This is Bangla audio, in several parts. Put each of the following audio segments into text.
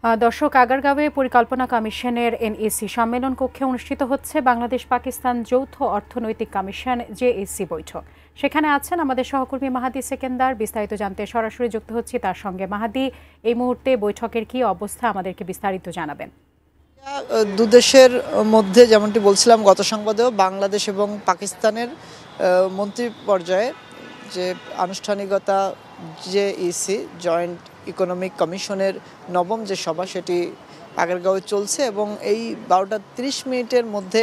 দর্শক, আগারগাঁওয়ে পরিকল্পনা কমিশনের এনইসি সম্মেলন কক্ষে অনুষ্ঠিত হচ্ছে বাংলাদেশ পাকিস্তান যৌথ অর্থনৈতিক কমিশন জেএসসি বৈঠক। সেখানে আছেন আমাদের সহকর্মী মাহাদি সেকেন্দার। বিস্তারিত জানতে সরাসরি যুক্ত হচ্ছি তার সঙ্গে। মাহাদি, এই মুহূর্তে বৈঠকের কি অবস্থা, আমাদেরকে বিস্তারিত জানাবেন। দুদেশের মধ্যে যেমনটি বলছিলাম গত সংবাদেও, বাংলাদেশ এবং পাকিস্তানের মন্ত্রী পর্যায়ে যে আনুষ্ঠানিকতা জেইসি জয়েন্ট ইকোনমিক কমিশনের নবম যে সভা, সেটি আগারগাঁওয়ে চলছে এবং এই 12টা 30 মিনিটের মধ্যে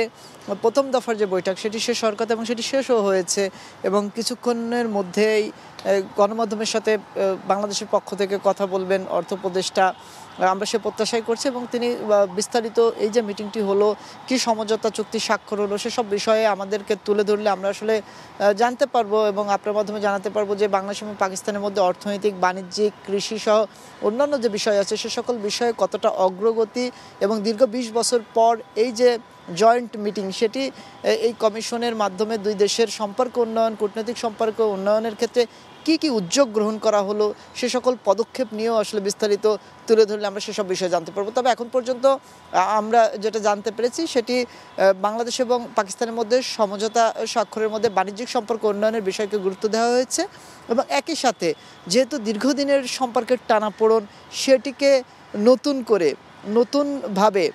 প্রথম দফার যে বৈঠক সেটি শেষ হওয়ার কথা এবং সেটি শেষও হয়েছে। এবং কিছুক্ষণের মধ্যেই গণমাধ্যমের সাথে বাংলাদেশের পক্ষ থেকে কথা বলবেন অর্থ উপদেষ্টা, আমরা সে প্রত্যাশাই করছি। এবং তিনি বিস্তারিত এই যে মিটিংটি হলো, কি সমঝোতা চুক্তি স্বাক্ষর হলো, সেসব বিষয়ে আমাদেরকে তুলে ধরলে আমরা আসলে জানতে পারবো এবং আপনার মাধ্যমে জানাতে পারবো যে বাংলাদেশ এবং পাকিস্তানের মধ্যে অর্থনৈতিক, বাণিজ্যিক, কৃষি সহ অন্যান্য যে বিষয় আছে সে সকল বিষয়ে কতটা অগ্রগতি এবং দীর্ঘ 20 বছর পর এই যে জয়েন্ট মিটিং, সেটি এই কমিশনের মাধ্যমে দুই দেশের সম্পর্ক উন্নয়ন, কূটনৈতিক সম্পর্ক উন্নয়নের ক্ষেত্রে কি কি উদ্যোগ গ্রহণ করা হলো, সে সকল পদক্ষেপ নিয়েও আসলে বিস্তারিত তুলে ধরলে আমরা সেসব বিষয়ে জানতে পারবো। তবে এখন পর্যন্ত আমরা যেটা জানতে পেরেছি সেটি বাংলাদেশ এবং পাকিস্তানের মধ্যে সমঝোতা স্বাক্ষরের মধ্যে বাণিজ্যিক সম্পর্ক উন্নয়নের বিষয়কে গুরুত্ব দেওয়া হয়েছে এবং একই সাথে যেহেতু দীর্ঘদিনের সম্পর্কের টানাপোড়েন, সেটিকে নতুনভাবে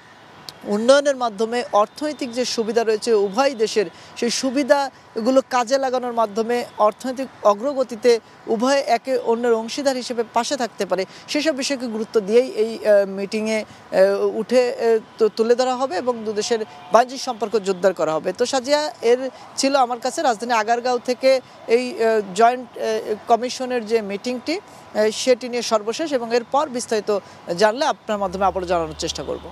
উন্নয়নের মাধ্যমে অর্থনৈতিক যে সুবিধা রয়েছে উভয় দেশের, সেই সুবিধাগুলো কাজে লাগানোর মাধ্যমে অর্থনৈতিক অগ্রগতিতে উভয় একে অন্যের অংশীদার হিসেবে পাশে থাকতে পারে, সেসব বিষয়কে গুরুত্ব দিয়েই এই মিটিংয়ে তুলে ধরা হবে এবং দুদেশের বাণিজ্যিক সম্পর্ক জোরদার করা হবে। তো সাজিয়া, এর ছিল আমার কাছে রাজধানী আগারগাঁও থেকে এই জয়েন্ট কমিশনের যে মিটিংটি সেটি নিয়ে সর্বশেষ, এবং এরপর বিস্তারিত জানলে আপনার মাধ্যমে আবারও জানানোর চেষ্টা করব।